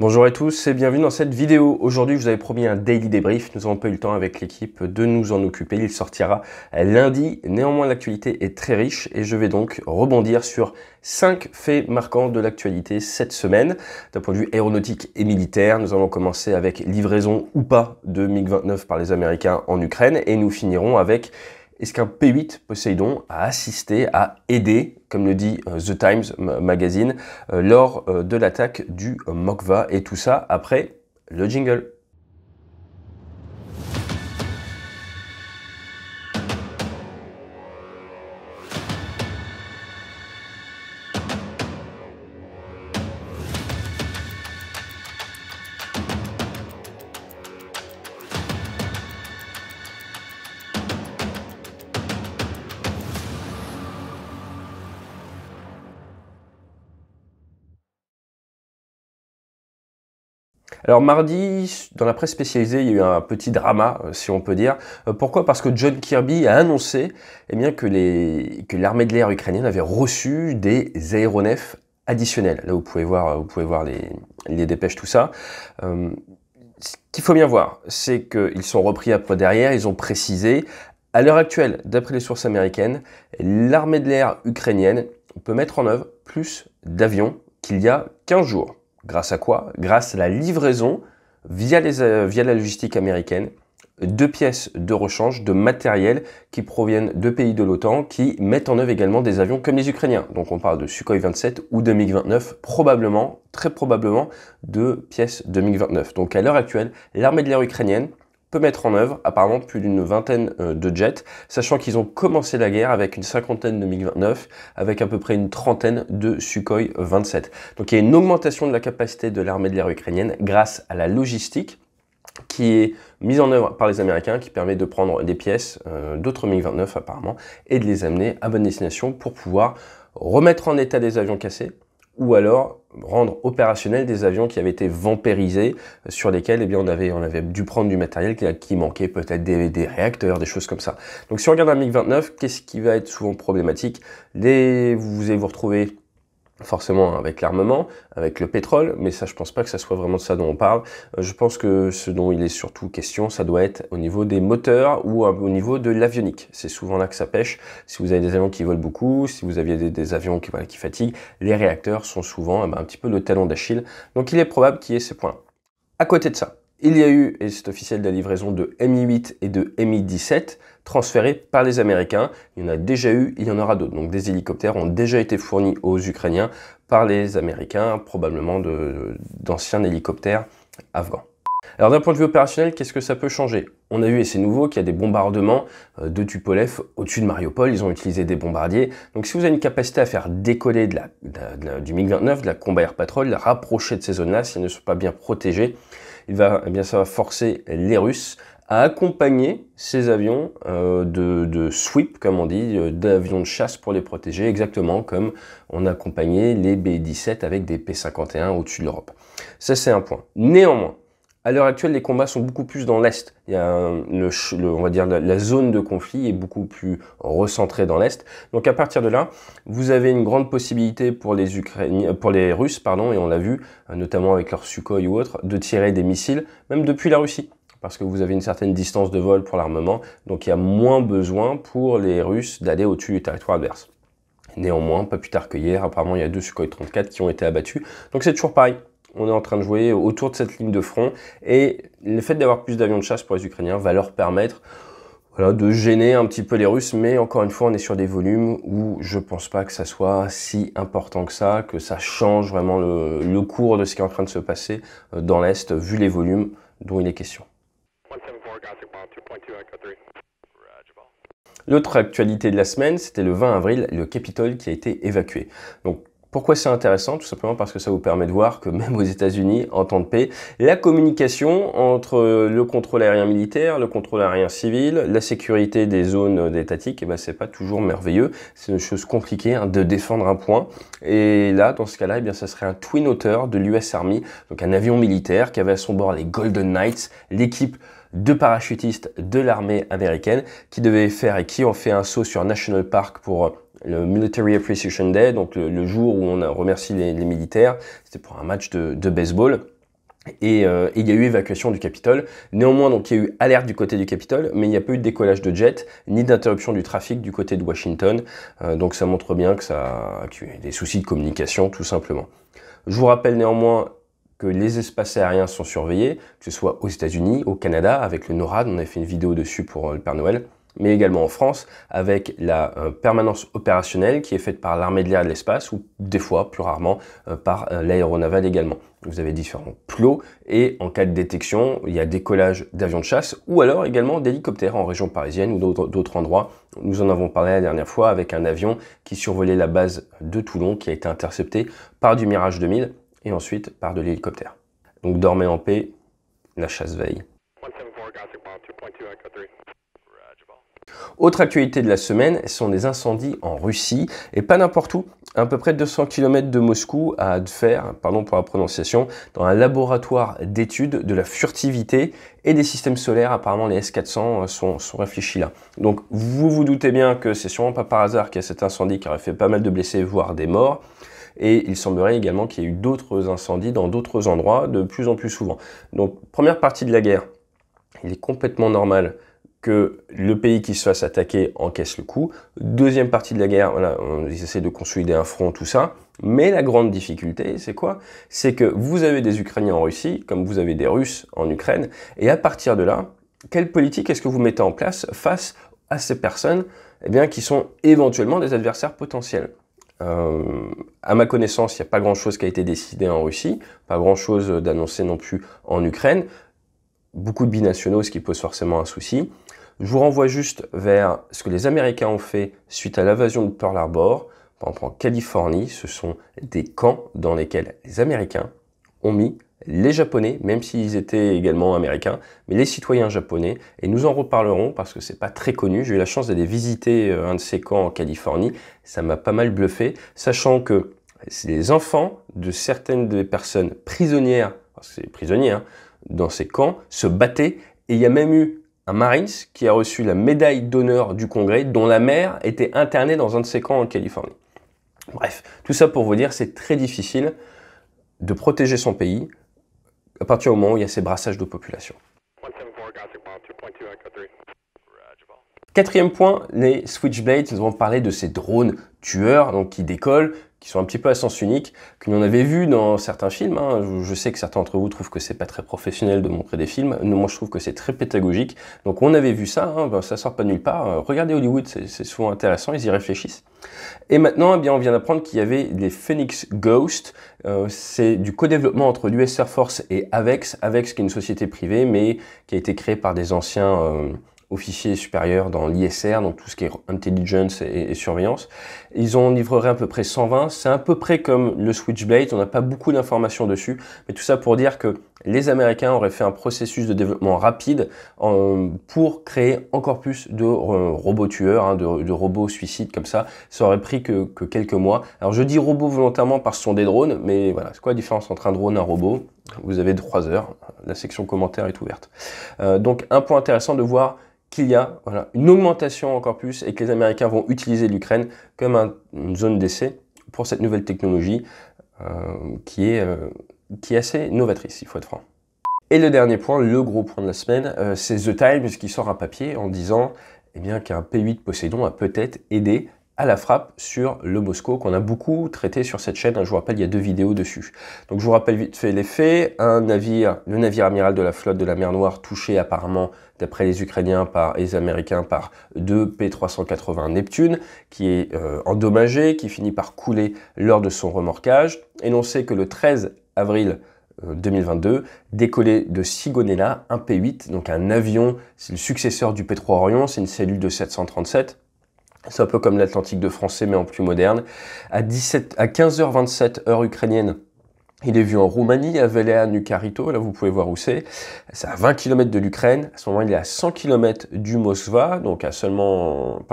Bonjour à tous et bienvenue dans cette vidéo. Aujourd'hui, je vous avais promis un daily débrief. Nous n'avons pas eu le temps avec l'équipe de nous en occuper. Il sortira lundi. Néanmoins, l'actualité est très riche et je vais donc rebondir sur 5 faits marquants de l'actualité cette semaine. D'un point de vue aéronautique et militaire, nous allons commencer avec livraison ou pas de MiG-29 par les Américains en Ukraine et nous finirons avec est-ce qu'un P-8 Poseidon a assisté, a aidé, comme le dit The Times Magazine, lors de l'attaque du Mokva, et tout ça après le jingle. Alors mardi, dans la presse spécialisée, il y a eu un petit drama, si on peut dire. Pourquoi? Parce que John Kirby a annoncé bien, que l'armée de l'air ukrainienne avait reçu des aéronefs additionnels. Là, vous pouvez voir les dépêches, tout ça. Ce qu'il faut bien voir, c'est qu'ils sont repris après derrière, ils ont précisé. À l'heure actuelle, d'après les sources américaines, l'armée de l'air ukrainienne peut mettre en œuvre plus d'avions qu'il y a 15 jours. Grâce à quoi? Grâce à la livraison via la logistique américaine de pièces de rechange, de matériel qui proviennent de pays de l'OTAN qui mettent en œuvre également des avions comme les Ukrainiens. Donc on parle de Sukhoi 27 ou de MiG-29, probablement, très probablement, de pièces de MiG-29. Donc à l'heure actuelle, l'armée de l'air ukrainienne peut mettre en œuvre apparemment plus d'une vingtaine de jets, sachant qu'ils ont commencé la guerre avec une cinquantaine de MiG-29, avec à peu près une trentaine de Sukhoi 27. Donc il y a une augmentation de la capacité de l'armée de l'air ukrainienne grâce à la logistique qui est mise en œuvre par les Américains, qui permet de prendre des pièces d'autres MiG-29 apparemment, et de les amener à bonne destination pour pouvoir remettre en état des avions cassés, ou alors rendre opérationnels des avions qui avaient été vampirisés, sur lesquels on avait dû prendre du matériel qui manquait, peut-être des réacteurs, des choses comme ça. Donc si on regarde un MiG-29, qu'est-ce qui va être souvent problématique? Vous allez vous retrouver forcément avec l'armement, avec le pétrole, mais ça je pense pas que ça soit vraiment de ça dont on parle. Je pense que ce dont il est surtout question, ça doit être au niveau des moteurs ou au niveau de l'avionique. C'est souvent là que ça pêche. Si vous avez des avions qui volent beaucoup, si vous aviez des avions qui fatiguent, les réacteurs sont souvent un petit peu le talon d'Achille. Donc il est probable qu'il y ait ces points. À côté de ça, il y a eu, et c'est officiel, de la livraison de Mi-8 et de Mi-17 transférés par les Américains. Il y en a déjà eu, il y en aura d'autres. Donc des hélicoptères ont déjà été fournis aux Ukrainiens par les Américains, probablement d'anciens hélicoptères afghans. Alors d'un point de vue opérationnel, qu'est-ce que ça peut changer? On a vu, et c'est nouveau, qu'il y a des bombardements de Tupolev au-dessus de Mariupol. Ils ont utilisé des bombardiers. Donc si vous avez une capacité à faire décoller du MiG-29, de la Combat Air Patrol, la rapprocher de ces zones-là, si elles ne sont pas bien protégées, ça va forcer les Russes à accompagner ces avions de sweep, comme on dit, d'avions de chasse pour les protéger, exactement comme on accompagnait les B-17 avec des P-51 au-dessus de l'Europe. Ça, c'est un point. Néanmoins, à l'heure actuelle, les combats sont beaucoup plus dans l'Est. Il y a on va dire la zone de conflit est beaucoup plus recentrée dans l'Est. Donc à partir de là, vous avez une grande possibilité pour les Russes, et on l'a vu, notamment avec leur Sukhoi ou autre, de tirer des missiles, même depuis la Russie. Parce que vous avez une certaine distance de vol pour l'armement, donc il y a moins besoin pour les Russes d'aller au-dessus du territoire adverse. Néanmoins, pas plus tard que hier, apparemment il y a 2 Sukhoi 34 qui ont été abattus. Donc c'est toujours pareil. On est en train de jouer autour de cette ligne de front et le fait d'avoir plus d'avions de chasse pour les Ukrainiens va leur permettre de gêner un petit peu les Russes, mais encore une fois on est sur des volumes où je pense pas que ça soit si important que ça change vraiment le cours de ce qui est en train de se passer dans l'Est, vu les volumes dont il est question. L'autre actualité de la semaine, c'était le 20 avril, le Capitole qui a été évacué. Donc, pourquoi c'est intéressant? Tout simplement parce que ça vous permet de voir que même aux États-Unis, en temps de paix, la communication entre le contrôle aérien militaire, le contrôle aérien civil, la sécurité des zones étatiques, c'est pas toujours merveilleux. C'est une chose compliquée de défendre un point. Et là, dans ce cas-là, ça serait un Twin Otter de l'US Army, donc un avion militaire qui avait à son bord les Golden Knights, l'équipe de parachutistes de l'armée américaine qui devaient faire et qui ont fait un saut sur National Park pour le Military Appreciation Day, donc le jour où on remercie les militaires. C'était pour un match de baseball. Et il y a eu évacuation du Capitole. Néanmoins, donc, il y a eu alerte du côté du Capitole, mais il n'y a pas eu de décollage de jet, ni d'interruption du trafic du côté de Washington. Donc ça montre bien qu'il y a des soucis de communication, tout simplement. Je vous rappelle néanmoins que les espaces aériens sont surveillés, que ce soit aux États-Unis, au Canada, avec le NORAD, on avait fait une vidéo dessus pour le Père Noël, mais également en France, avec la permanence opérationnelle qui est faite par l'armée de l'air et de l'espace, ou des fois, plus rarement, par l'aéronaval également. Vous avez différents plots, et en cas de détection, il y a décollage d'avions de chasse, ou alors également d'hélicoptères en région parisienne ou d'autres endroits. Nous en avons parlé la dernière fois avec un avion qui survolait la base de Toulon, qui a été intercepté par du Mirage 2000, et ensuite par de l'hélicoptère. Donc dormez en paix, la chasse veille. Autre actualité de la semaine, ce sont des incendies en Russie, et pas n'importe où, à peu près 200 km de Moscou, à Tver, pardon pour la prononciation, dans un laboratoire d'études de la furtivité et des systèmes solaires. Apparemment les S400 sont réfléchis là. Donc vous vous doutez bien que c'est sûrement pas par hasard qu'il y a cet incendie qui aurait fait pas mal de blessés, voire des morts. Et il semblerait également qu'il y ait eu d'autres incendies dans d'autres endroits de plus en plus souvent. Donc première partie de la guerre, il est complètement normal que le pays qui se fasse attaquer encaisse le coup. Deuxième partie de la guerre, voilà, ils essaient de consolider un front, tout ça. Mais la grande difficulté, c'est quoi? C'est que vous avez des Ukrainiens en Russie, comme vous avez des Russes en Ukraine, et à partir de là, quelle politique est-ce que vous mettez en place face à ces personnes qui sont éventuellement des adversaires potentiels? À ma connaissance, il n'y a pas grand-chose qui a été décidé en Russie, pas grand-chose d'annoncé non plus en Ukraine. Beaucoup de binationaux, ce qui pose forcément un souci. Je vous renvoie juste vers ce que les Américains ont fait suite à l'invasion de Pearl Harbor. Par exemple, en Californie, ce sont des camps dans lesquels les Américains ont mis les Japonais, même s'ils étaient également Américains, mais les citoyens japonais. Et nous en reparlerons parce que c'est pas très connu. J'ai eu la chance d'aller visiter un de ces camps en Californie. Ça m'a pas mal bluffé, sachant que les enfants de certaines des personnes prisonnières, parce que c'est prisonniers, hein, dans ces camps, se battaient. Et il y a même eu un Marines qui a reçu la médaille d'honneur du Congrès, dont la mère était internée dans un de ces camps en Californie. Bref, tout ça pour vous dire, c'est très difficile de protéger son pays à partir du moment où il y a ces brassages de population. Quatrième point, les Switchblades. Nous allons parler de ces drones tueurs donc, qui décollent, qui sont un petit peu à sens unique, que l'on avait vu dans certains films. Hein. Je sais que certains d'entre vous trouvent que c'est pas très professionnel de montrer des films. Moi, je trouve que c'est très pédagogique. Donc, on avait vu ça. Hein. Ça sort pas de nulle part. Regardez Hollywood, c'est souvent intéressant. Ils y réfléchissent. Et maintenant, eh bien, on vient d'apprendre qu'il y avait les Phoenix Ghost. C'est du co-développement entre l'US Air Force et Avex. Avex, qui est une société privée, mais qui a été créée par des anciens officiers supérieurs dans l'ISR, donc tout ce qui est intelligence et surveillance. Ils en livreraient à peu près 120. C'est à peu près comme le Switchblade, on n'a pas beaucoup d'informations dessus, mais tout ça pour dire que les Américains auraient fait un processus de développement rapide pour créer encore plus de robots tueurs, hein, de robots suicides comme ça. Ça aurait pris que quelques mois. Alors je dis robots volontairement parce que ce sont des drones, mais voilà, c'est quoi la différence entre un drone et un robot? Vous avez 3 heures, la section commentaires est ouverte. Donc un point intéressant de voir qu'il y a une augmentation encore plus et que les Américains vont utiliser l'Ukraine comme une zone d'essai pour cette nouvelle technologie qui est assez novatrice, il faut être franc. Et le dernier point, le gros point de la semaine, c'est The Times qui sort un papier en disant qu'un P-8 Poséidon a peut-être aidé à la frappe sur le Moscow, qu'on a beaucoup traité sur cette chaîne. Je vous rappelle, il y a 2 vidéos dessus. Donc je vous rappelle vite fait les faits. Le navire amiral de la flotte de la mer Noire touché apparemment, d'après les Ukrainiens et les Américains, par 2 P-380 Neptune, qui est endommagé, qui finit par couler lors de son remorquage. Et l'on sait que le 13 avril 2022, décollé de Sigonella, un P-8, donc un avion, c'est le successeur du P-3 Orion, c'est une cellule de 737. C'est un peu comme l'Atlantique de français, mais en plus moderne. À 15h27 heure ukrainienne, il est vu en Roumanie, à Velea Nucarito, là vous pouvez voir où c'est. C'est à 20 km de l'Ukraine. À ce moment, il est à 100 km du Moskva, donc à 100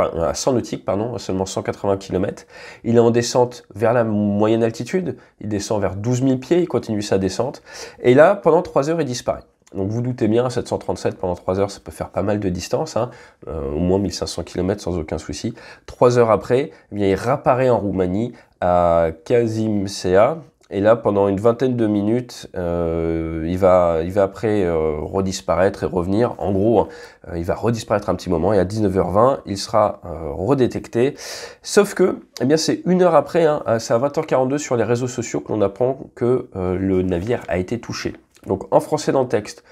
nautiques, à seulement 180 km. Il est en descente vers la moyenne altitude. Il descend vers 12 000 pieds, il continue sa descente. Et là, pendant 3 heures, il disparaît. Donc vous doutez bien, 737 pendant 3 heures, ça peut faire pas mal de distance, hein, au moins 1500 km sans aucun souci. 3 heures après, il réapparaît en Roumanie, à Kazimsea, Et là, pendant une vingtaine de minutes, il va après redisparaître et revenir. En gros, hein, il va redisparaître un petit moment et à 19h20, il sera redétecté. Sauf que, eh bien, c'est une heure après, hein, c'est à 20h42 sur les réseaux sociaux que l'on apprend que le navire a été touché. Donc, en français dans le texte,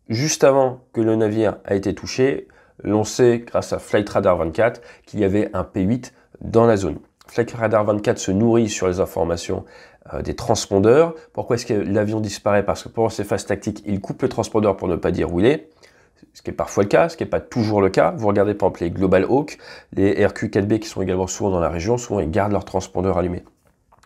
juste avant que le navire a été touché, l'on sait, grâce à Flight Radar 24, qu'il y avait un P8 dans la zone. Flight Radar 24 se nourrit sur les informations des transpondeurs. Pourquoi est-ce que l'avion disparaît? Parce que pendant ses phases tactiques, il coupe le transpondeur pour ne pas dire où il est, ce qui est parfois le cas, ce qui n'est pas toujours le cas. Vous regardez par exemple les Global Hawk, les RQ-4B qui sont également souvent dans la région, souvent ils gardent leur transpondeur allumé.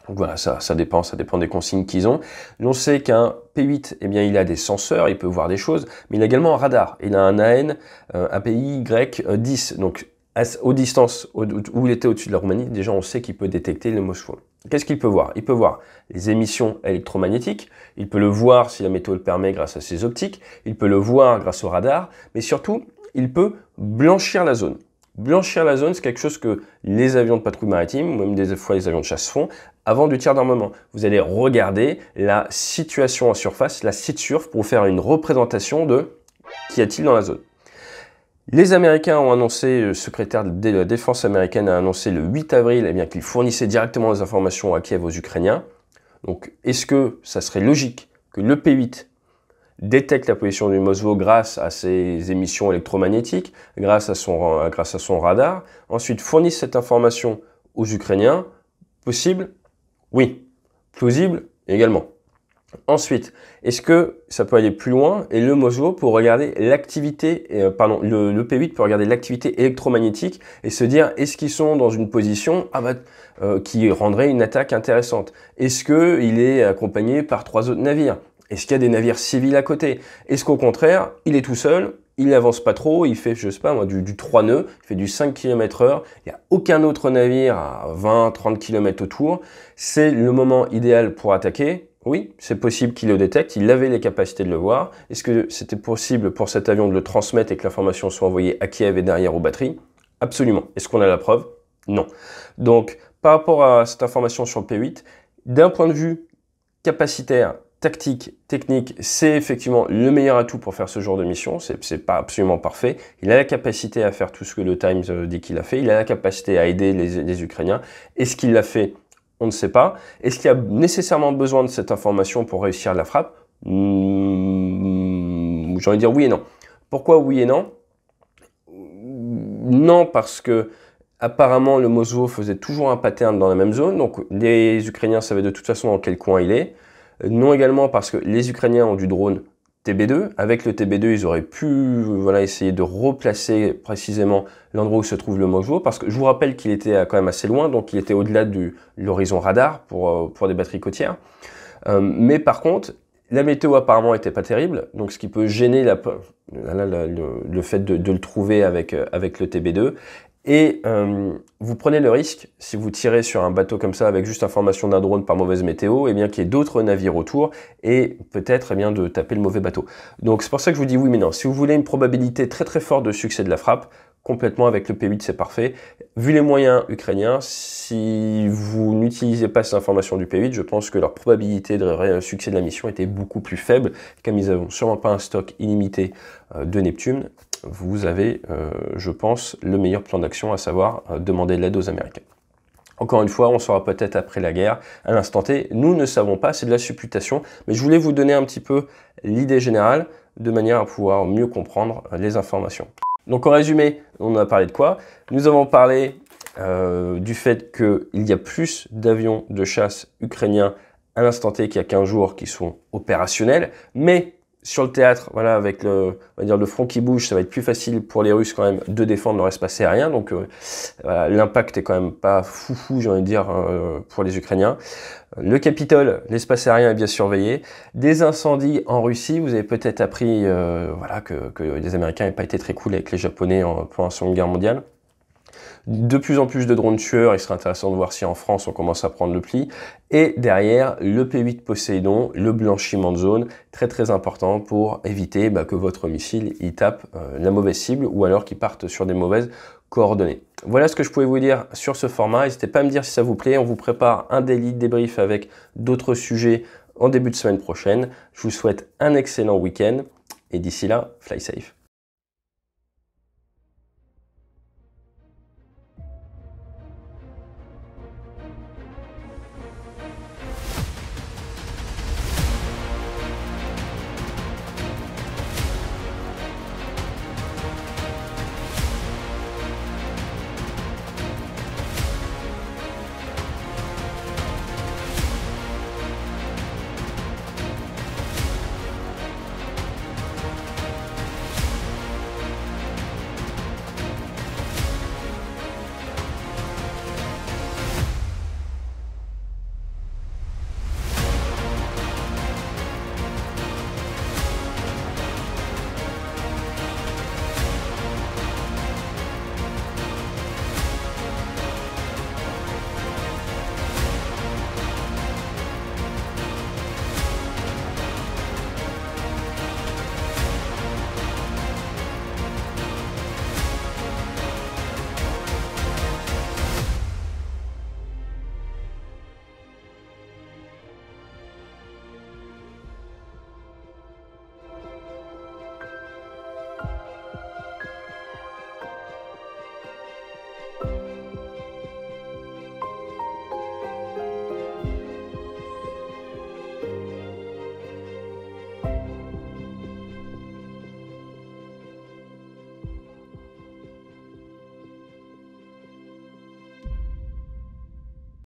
Donc voilà, ça dépend des consignes qu'ils ont. On sait qu'un P8, eh bien, il a des senseurs, il peut voir des choses, mais il a également un radar. Il a un AN, un PY-10, donc aux distances où il était au-dessus de la Roumanie, déjà on sait qu'il peut détecter le Mosphone. Qu'est-ce qu'il peut voir? Il peut voir les émissions électromagnétiques, il peut le voir si la météo le permet grâce à ses optiques, il peut le voir grâce au radar, mais surtout, il peut blanchir la zone. Blanchir la zone, c'est quelque chose que les avions de patrouille maritime, ou même des fois les avions de chasse font, avant du tir d'armement. Vous allez regarder la situation en surface, la SITSURF, pour faire une représentation de qu'y a-t-il dans la zone. Les Américains ont annoncé, le secrétaire de la défense américaine a annoncé le 8 avril eh bien, qu'il fournissait directement les informations à Kiev aux Ukrainiens. Donc, est-ce que ça serait logique que le P8 détecte la position du Moskva grâce à ses émissions électromagnétiques, grâce à son radar, ensuite fournisse cette information aux Ukrainiens? Possible? Oui. Plausible? Également. Ensuite, est-ce que ça peut aller plus loin et le Moskva pour regarder l'activité, le P8 peut regarder l'activité électromagnétique et se dire est-ce qu'ils sont dans une position qui rendrait une attaque intéressante? Est-ce qu'il est accompagné par 3 autres navires? Est-ce qu'il y a des navires civils à côté? Est-ce qu'au contraire, il est tout seul, il n'avance pas trop, il fait, je sais pas moi, du 3 nœuds, il fait du 5 km/h, il n'y a aucun autre navire à 20-30 km autour, c'est le moment idéal pour attaquer? Oui, c'est possible qu'il le détecte, il avait les capacités de le voir. Est-ce que c'était possible pour cet avion de le transmettre et que l'information soit envoyée à Kiev et derrière aux batteries? Absolument. Est-ce qu'on a la preuve? Non. Donc, par rapport à cette information sur le P8, d'un point de vue capacitaire, tactique, technique, c'est effectivement le meilleur atout pour faire ce genre de mission. C'est pas absolument parfait. Il a la capacité à faire tout ce que le Times dit qu'il a fait. Il a la capacité à aider les Ukrainiens. Est-ce qu'il l'a fait? On ne sait pas. Est-ce qu'il y a nécessairement besoin de cette information pour réussir la frappe? J'ai envie de dire oui et non. Pourquoi oui et non? Non, parce que apparemment le Moskva faisait toujours un pattern dans la même zone, donc les Ukrainiens savaient de toute façon dans quel coin il est. Non également parce que les Ukrainiens ont du drone TB2. Avec le TB2, ils auraient pu essayer de replacer précisément l'endroit où se trouve le Moskva, parce que je vous rappelle qu'il était quand même assez loin, donc il était au-delà de l'horizon radar pour des batteries côtières. Mais par contre, la météo apparemment n'était pas terrible, donc ce qui peut gêner le fait de le trouver avec le TB2. Et vous prenez le risque, si vous tirez sur un bateau comme ça avec juste information d'un drone par mauvaise météo, eh bien qu'il y ait d'autres navires autour et peut-être de taper le mauvais bateau. Donc c'est pour ça que je vous dis oui mais non. Si vous voulez une probabilité très très forte de succès de la frappe, complètement avec le P8 c'est parfait. Vu les moyens ukrainiens, si vous n'utilisez pas ces informations du P8, je pense que leur probabilité de succès de la mission était beaucoup plus faible. Comme ils n'ont sûrement pas un stock illimité de Neptune, vous avez, je pense, le meilleur plan d'action, à savoir demander de l'aide aux Américains. Encore une fois, on saura peut-être après la guerre. À l'instant T, nous ne savons pas, c'est de la supputation, mais je voulais vous donner un petit peu l'idée générale, de manière à pouvoir mieux comprendre les informations. Donc en résumé, on a parlé de quoi? Nous avons parlé du fait qu'il y a plus d'avions de chasse ukrainiens à l'instant T qu'il y a 15 jours qui sont opérationnels, mais sur le théâtre, voilà, avec le front qui bouge, ça va être plus facile pour les Russes quand même de défendre leur espace aérien. Donc voilà, l'impact est quand même pas foufou, j'ai envie de dire, pour les Ukrainiens. Le Capitole, l'espace aérien est bien surveillé. Des incendies en Russie, vous avez peut-être appris que les Américains n'avaient pas été très cool avec les Japonais pendant la Seconde Guerre mondiale. de plus en plus de drones tueurs. Il serait intéressant de voir si en France on commence à prendre le pli. Et derrière, le P8 Poséidon, le blanchiment de zone, très très important pour éviter que votre missile il tape la mauvaise cible ou alors qu'il parte sur des mauvaises coordonnées. Voilà ce que je pouvais vous dire sur ce format. N'hésitez pas à me dire si ça vous plaît. On vous prépare un daily débrief avec d'autres sujets en début de semaine prochaine. Je vous souhaite un excellent week-end et d'ici là, fly safe.